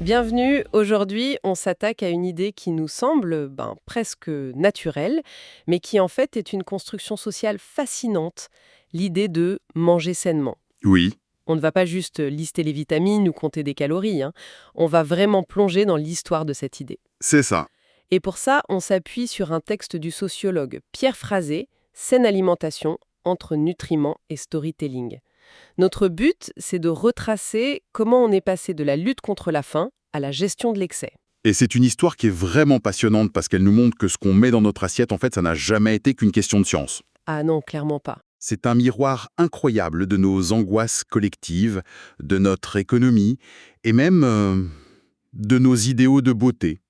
Bienvenue, aujourd'hui on s'attaque à une idée qui nous semble presque naturelle, mais qui en fait est une construction sociale fascinante, l'idée de manger sainement. Oui, On ne va pas juste lister les vitamines ou compter des calories, hein. On va vraiment plonger dans l'histoire de cette idée. c'est ça. Et pour ça, on s'appuie sur un texte du sociologue Pierre Frazé, Saine alimentation entre nutriments et storytelling. Notre but, c'est de retracer comment on est passé de la lutte contre la faim à la gestion de l'excès. Et c'est une histoire qui est vraiment passionnante parce qu'elle nous montre que ce qu'on met dans notre assiette, en fait, ça n'a jamais été qu'une question de science. Ah non, clairement pas. C'est un miroir incroyable de nos angoisses collectives, de notre économie et même de nos idéaux de beauté.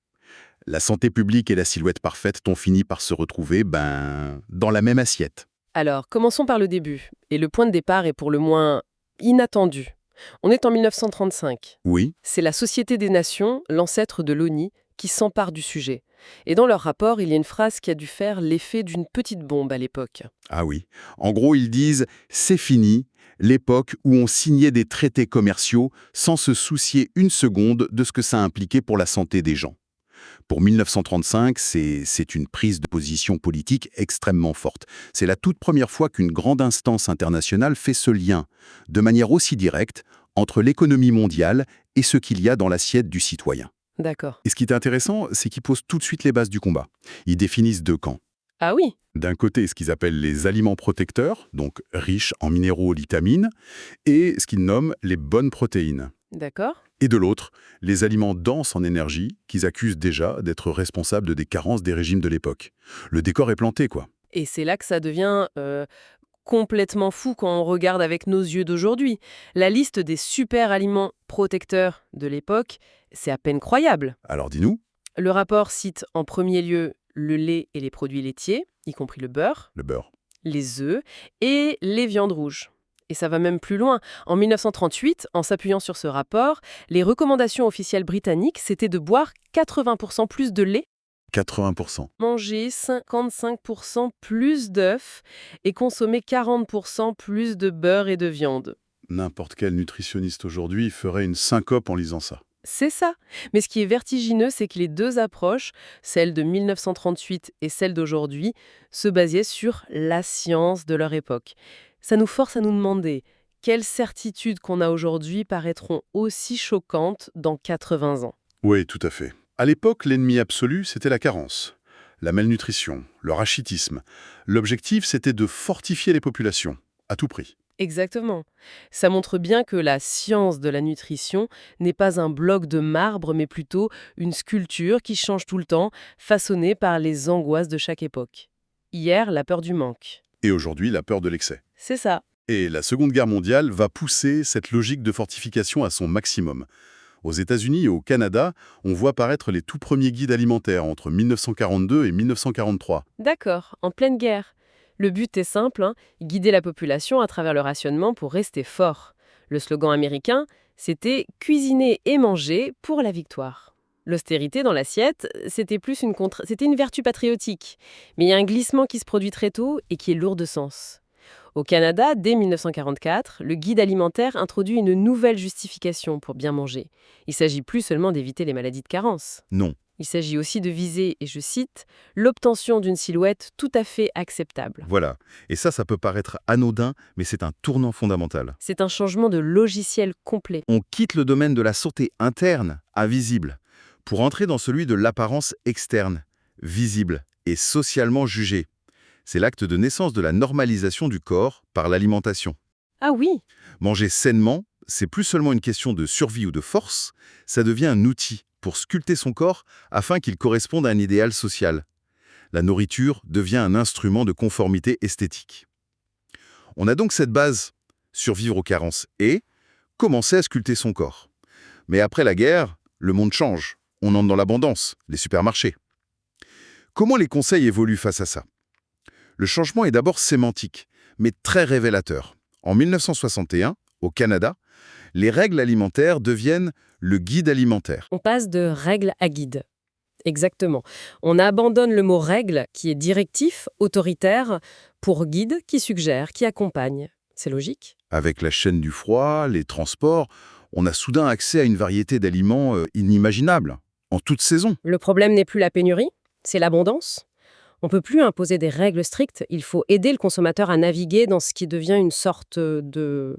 La santé publique et la silhouette parfaite ont fini par se retrouver, dans la même assiette. Alors, commençons par le début. Et le point de départ est pour le moins inattendu. On est en 1935. Oui. C'est la Société des Nations, l'ancêtre de l'ONU, qui s'empare du sujet. Et dans leur rapport, il y a une phrase qui a dû faire l'effet d'une petite bombe à l'époque. Ah oui. En gros, ils disent c'est fini, l'époque où on signait des traités commerciaux sans se soucier une seconde de ce que ça impliquait pour la santé des gens. Pour 1935, c'est une prise de position politique extrêmement forte. C'est la toute première fois qu'une grande instance internationale fait ce lien, de manière aussi directe, entre l'économie mondiale et ce qu'il y a dans l'assiette du citoyen. D'accord. Et ce qui est intéressant, c'est qu'ils posent tout de suite les bases du combat. Ils définissent deux camps. Ah oui. D'un côté, ce qu'ils appellent les aliments protecteurs, donc riches en minéraux et vitamines, et ce qu'ils nomment les bonnes protéines. D'accord. Et de l'autre, les aliments denses en énergie, qu'ils accusent déjà d'être responsables des carences des régimes de l'époque. Le décor est planté, quoi. Et c'est là que ça devient complètement fou quand on regarde avec nos yeux d'aujourd'hui. La liste des super aliments protecteurs de l'époque, c'est à peine croyable. Alors dis-nous, Le rapport cite en premier lieu le lait et les produits laitiers, y compris le beurre, le beurre. les œufs et les viandes rouges. Et ça va même plus loin. En 1938, en s'appuyant sur ce rapport, les recommandations officielles britanniques, c'était de boire 80% plus de lait, 80%. manger 55% plus d'œufs et consommer 40% plus de beurre et de viande. N'importe quel nutritionniste aujourd'hui ferait une syncope en lisant ça. C'est ça. Mais ce qui est vertigineux, c'est que les deux approches, celle de 1938 et celle d'aujourd'hui, se basaient sur la science de leur époque. Ça nous force à nous demander quelles certitudes qu'on a aujourd'hui paraîtront aussi choquantes dans 80 ans. Oui, tout à fait. À l'époque, l'ennemi absolu, c'était la carence, la malnutrition, le rachitisme. L'objectif, c'était de fortifier les populations, à tout prix. Exactement. Ça montre bien que la science de la nutrition n'est pas un bloc de marbre, mais plutôt une sculpture qui change tout le temps, façonnée par les angoisses de chaque époque. Hier, la peur du manque. Et aujourd'hui, la peur de l'excès. C'est ça. Et la Seconde Guerre mondiale va pousser cette logique de fortification à son maximum. Aux États-Unis et au Canada, on voit apparaître les tout premiers guides alimentaires entre 1942 et 1943. D'accord, en pleine guerre. Le but est simple, hein, guider la population à travers le rationnement pour rester fort. Le slogan américain, c'était cuisiner et manger pour la victoire. L'austérité dans l'assiette, c'était une vertu patriotique. Mais il y a un glissement qui se produit très tôt et qui est lourd de sens. Au Canada, dès 1944, le guide alimentaire introduit une nouvelle justification pour bien manger. Il s'agit plus seulement d'éviter les maladies de carence. Non. Il s'agit aussi de viser, et je cite, l'obtention d'une silhouette tout à fait acceptable. Voilà. Et ça peut paraître anodin, mais c'est un tournant fondamental. C'est un changement de logiciel complet. On quitte le domaine de la santé interne, invisible, pour entrer dans celui de l'apparence externe, visible et socialement jugée. C'est l'acte de naissance de la normalisation du corps par l'alimentation. Ah oui, Manger sainement, c'est plus seulement une question de survie ou de force, ça devient un outil pour sculpter son corps afin qu'il corresponde à un idéal social. La nourriture devient un instrument de conformité esthétique. On a donc cette base, survivre aux carences et commencer à sculpter son corps. Mais après la guerre, le monde change. On entre dans l'abondance, les supermarchés. Comment les conseils évoluent face à ça? Le changement est d'abord sémantique, mais très révélateur. En 1961, au Canada, les règles alimentaires deviennent le guide alimentaire. on passe de règle à guide. Exactement. On abandonne le mot règle, qui est directif, autoritaire, pour guide, qui suggère, qui accompagne. C'est logique. Avec la chaîne du froid, les transports, On a soudain accès à une variété d'aliments inimaginables, en toute saison. Le problème n'est plus la pénurie, c'est l'abondance. On ne peut plus imposer des règles strictes, il faut aider le consommateur à naviguer dans ce qui devient une sorte de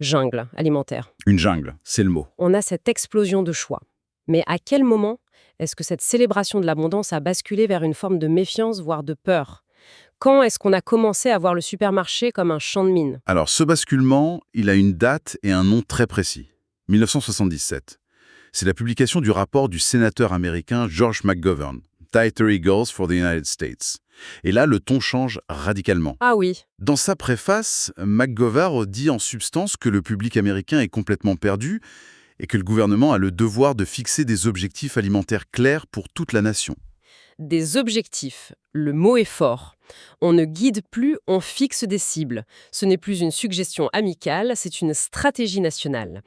jungle alimentaire. Une jungle, c'est le mot. On a cette explosion de choix. Mais à quel moment est-ce que cette célébration de l'abondance a basculé vers une forme de méfiance, voire de peur? Quand est-ce qu'on a commencé à voir le supermarché comme un champ de mine? Alors, ce basculement, il a une date et un nom très précis. 1977. C'est la publication du rapport du sénateur américain George McGovern, Dietary Goals for the United States. Et là, le ton change radicalement. Ah oui, Dans sa préface, McGovern dit en substance que le public américain est complètement perdu et que le gouvernement a le devoir de fixer des objectifs alimentaires clairs pour toute la nation. des objectifs. Le mot est fort. On ne guide plus, on fixe des cibles. Ce n'est plus une suggestion amicale, c'est une stratégie nationale.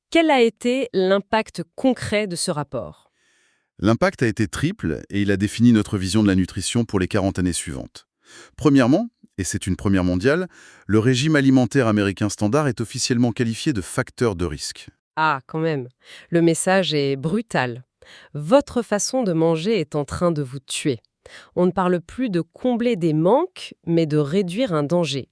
Quel a été l'impact concret de ce rapport? L'impact a été triple et il a défini notre vision de la nutrition pour les 40 années suivantes. Premièrement, et c'est une première mondiale, le régime alimentaire américain standard est officiellement qualifié de facteur de risque. Ah, quand même. Le message est brutal. Votre façon de manger est en train de vous tuer. On ne parle plus de combler des manques, mais de réduire un danger.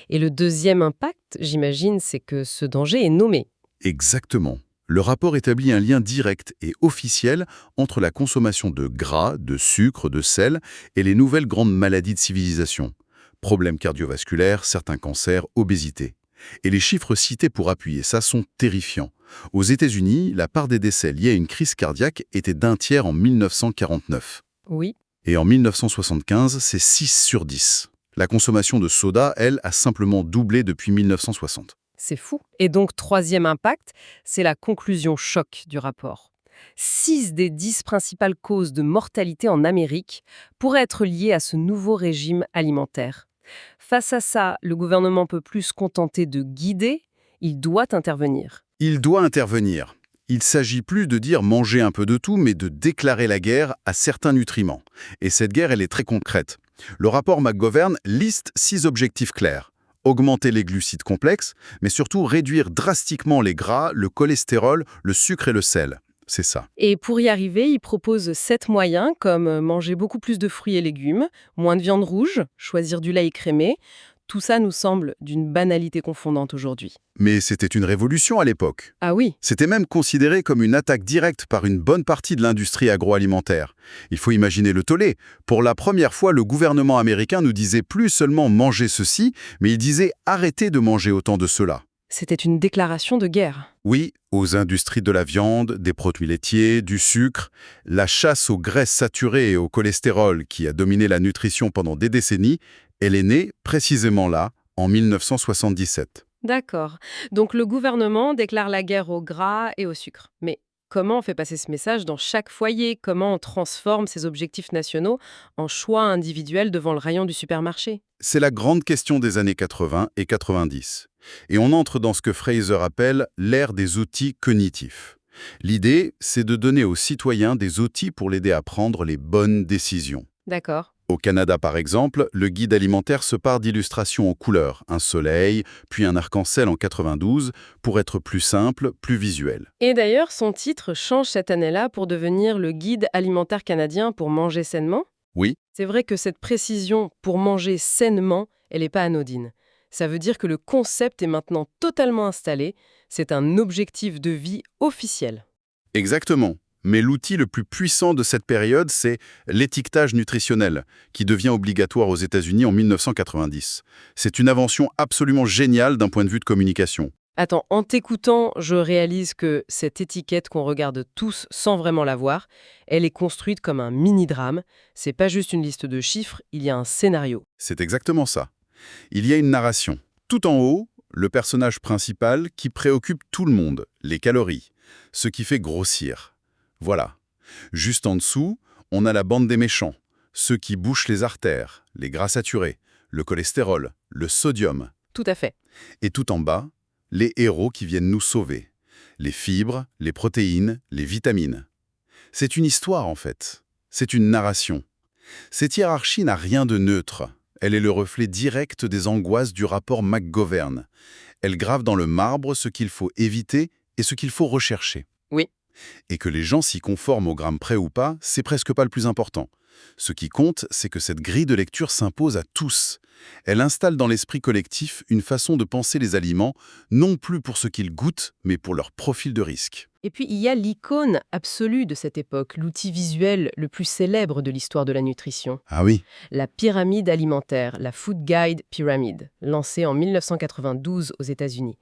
Et le deuxième impact, j'imagine, c'est que ce danger est nommé. Exactement. Le rapport établit un lien direct et officiel entre la consommation de gras, de sucre, de sel et les nouvelles grandes maladies de civilisation. Problèmes cardiovasculaires, certains cancers, obésité. Et les chiffres cités pour appuyer ça sont terrifiants. Aux États-Unis, la part des décès liés à une crise cardiaque était d'un tiers en 1949. Oui. Et en 1975, c'est 6 sur 10. La consommation de soda, elle, a simplement doublé depuis 1960. C'est fou. Et donc, troisième impact, c'est la conclusion choc du rapport. 6 des 10 principales causes de mortalité en Amérique pourraient être liées à ce nouveau régime alimentaire. Face à ça, le gouvernement peut plus se contenter de guider, il doit intervenir. Il doit intervenir. Il s'agit plus de dire manger un peu de tout, mais de déclarer la guerre à certains nutriments. Et cette guerre, elle est très concrète. Le rapport McGovern liste 6 objectifs clairs. Augmenter les glucides complexes, mais surtout réduire drastiquement les gras, le cholestérol, le sucre et le sel. C'est ça. Et pour y arriver, il propose 7 moyens comme manger beaucoup plus de fruits et légumes, moins de viande rouge, choisir du lait écrémé. Tout ça nous semble d'une banalité confondante aujourd'hui. Mais c'était une révolution à l'époque. Ah oui, C'était même considéré comme une attaque directe par une bonne partie de l'industrie agroalimentaire. Il faut imaginer le tollé. Pour la première fois, le gouvernement américain nous disait plus seulement manger ceci, mais il disait arrêtez de manger autant de cela. c'était une déclaration de guerre. Oui, aux industries de la viande, des produits laitiers, du sucre, la chasse aux graisses saturées et au cholestérol qui a dominé la nutrition pendant des décennies, elle est née précisément là, en 1977. D'accord. Donc le gouvernement déclare la guerre au gras et au sucre. Mais comment on fait passer ce message dans chaque foyer? Comment on transforme ces objectifs nationaux en choix individuels devant le rayon du supermarché? C'est la grande question des années 80 et 90. Et on entre dans ce que Fraser appelle l'ère des outils cognitifs. L'idée, c'est de donner aux citoyens des outils pour l'aider à prendre les bonnes décisions. D'accord. Au Canada, par exemple, le guide alimentaire se part d'illustrations en couleurs, un soleil, puis un arc-en-ciel en 92, pour être plus simple, plus visuel. Et d'ailleurs, son titre change cette année-là pour devenir le guide alimentaire canadien pour manger sainement. Oui, C'est vrai que cette précision pour manger sainement, elle n'est pas anodine. Ça veut dire que le concept est maintenant totalement installé. C'est un objectif de vie officiel. exactement. Mais l'outil le plus puissant de cette période, c'est l'étiquetage nutritionnel, qui devient obligatoire aux États-Unis en 1990. C'est une invention absolument géniale d'un point de vue de communication. Attends, en t'écoutant, je réalise que cette étiquette qu'on regarde tous sans vraiment la voir, elle est construite comme un mini-drame. C'est pas juste une liste de chiffres, il y a un scénario. C'est exactement ça. Il y a une narration. Tout en haut, le personnage principal qui préoccupe tout le monde, les calories, ce qui fait grossir. Voilà. Juste en dessous, on a la bande des méchants, ceux qui bouchent les artères, les gras saturés, le cholestérol, le sodium. Tout à fait. Et tout en bas, les héros qui viennent nous sauver. Les fibres, les protéines, les vitamines. C'est une histoire en fait. C'est une narration. Cette hiérarchie n'a rien de neutre. Elle est le reflet direct des angoisses du rapport McGovern. Elle grave dans le marbre ce qu'il faut éviter est ce qu'il faut rechercher. Oui. Et que les gens s'y conforment au gramme près ou pas, c'est presque pas le plus important. Ce qui compte, c'est que cette grille de lecture s'impose à tous. Elle installe dans l'esprit collectif une façon de penser les aliments, non plus pour ce qu'ils goûtent, mais pour leur profil de risque. Et puis, il y a l'icône absolue de cette époque, l'outil visuel le plus célèbre de l'histoire de la nutrition. Ah oui, La pyramide alimentaire, la Food Guide Pyramid, lancée en 1992 aux États-Unis.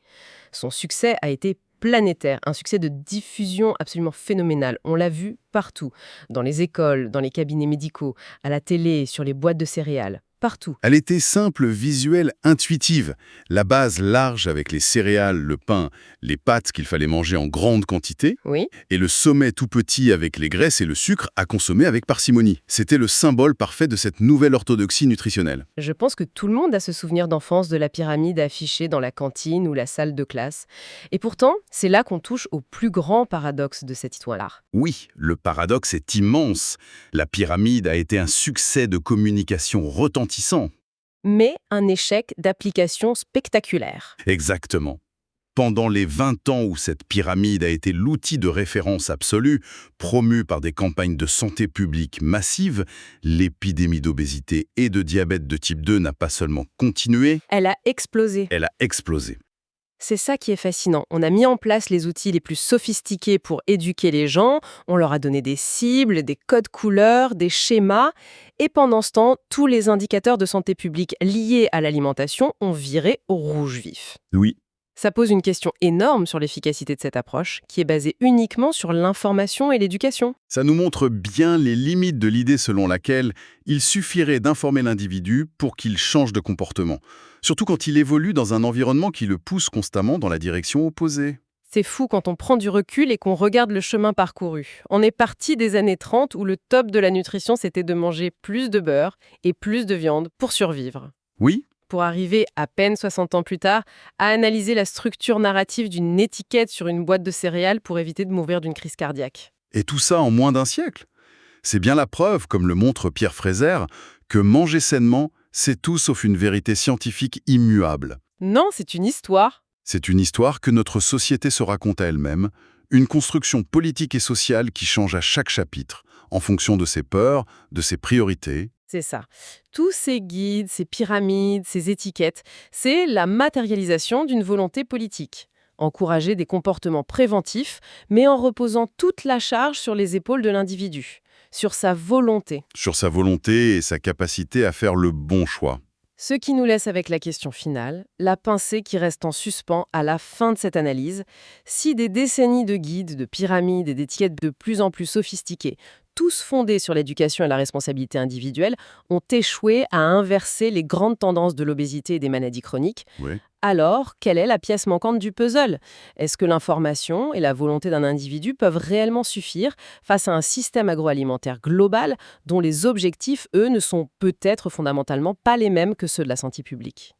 Son succès a été planétaire, un succès de diffusion absolument phénoménal. On l'a vu partout, dans les écoles, dans les cabinets médicaux, à la télé, sur les boîtes de céréales, partout. elle était simple, visuelle, intuitive. La base large avec les céréales, le pain, les pâtes qu'il fallait manger en grande quantité, Oui, et le sommet tout petit avec les graisses et le sucre à consommer avec parcimonie. C'était le symbole parfait de cette nouvelle orthodoxie nutritionnelle. je pense que tout le monde a ce souvenir d'enfance de la pyramide affichée dans la cantine ou la salle de classe. Et pourtant, c'est là qu'on touche au plus grand paradoxe de cette histoire-là. Oui, le paradoxe est immense. La pyramide a été un succès de communication retentissant. Mais un échec d'application spectaculaire. Exactement. Pendant les 20 ans où cette pyramide a été l'outil de référence absolu, promu par des campagnes de santé publique massives, l'épidémie d'obésité et de diabète de type 2 n'a pas seulement continué, Elle a explosé. elle a explosé. C'est ça qui est fascinant. On a mis en place les outils les plus sophistiqués pour éduquer les gens, on leur a donné des cibles, des codes couleurs, des schémas, et pendant ce temps, tous les indicateurs de santé publique liés à l'alimentation ont viré au rouge vif. Oui. Ça pose une question énorme sur l'efficacité de cette approche, qui est basée uniquement sur l'information et l'éducation. Ça nous montre bien les limites de l'idée selon laquelle il suffirait d'informer l'individu pour qu'il change de comportement, surtout quand il évolue dans un environnement qui le pousse constamment dans la direction opposée. C'est fou quand on prend du recul et qu'on regarde le chemin parcouru. On est parti des années 30 où le top de la nutrition, c'était de manger plus de beurre et plus de viande pour survivre. Oui, Pour arriver, à peine 60 ans plus tard, à analyser la structure narrative d'une étiquette sur une boîte de céréales pour éviter de mourir d'une crise cardiaque. et tout ça en moins d'un siècle. C'est bien la preuve, comme le montre Pierre Fraser, que manger sainement, c'est tout sauf une vérité scientifique immuable. Non, c'est une histoire. C'est une histoire que notre société se raconte à elle-même, une construction politique et sociale qui change à chaque chapitre, en fonction de ses peurs, de ses priorités. C'est ça. Tous ces guides, ces pyramides, ces étiquettes, c'est la matérialisation d'une volonté politique. Encourager des comportements préventifs, mais en reposant toute la charge sur les épaules de l'individu, sur sa volonté. Sur sa volonté et sa capacité à faire le bon choix. Ce qui nous laisse avec la question finale, la pincée qui reste en suspens à la fin de cette analyse. Si des décennies de guides, de pyramides et d'étiquettes de plus en plus sophistiquées, tous fondés sur l'éducation et la responsabilité individuelle, ont échoué à inverser les grandes tendances de l'obésité et des maladies chroniques, Oui. alors quelle est la pièce manquante du puzzle? Est-ce que l'information et la volonté d'un individu peuvent réellement suffire face à un système agroalimentaire global dont les objectifs, eux, ne sont peut-être fondamentalement pas les mêmes que ceux de la santé publique?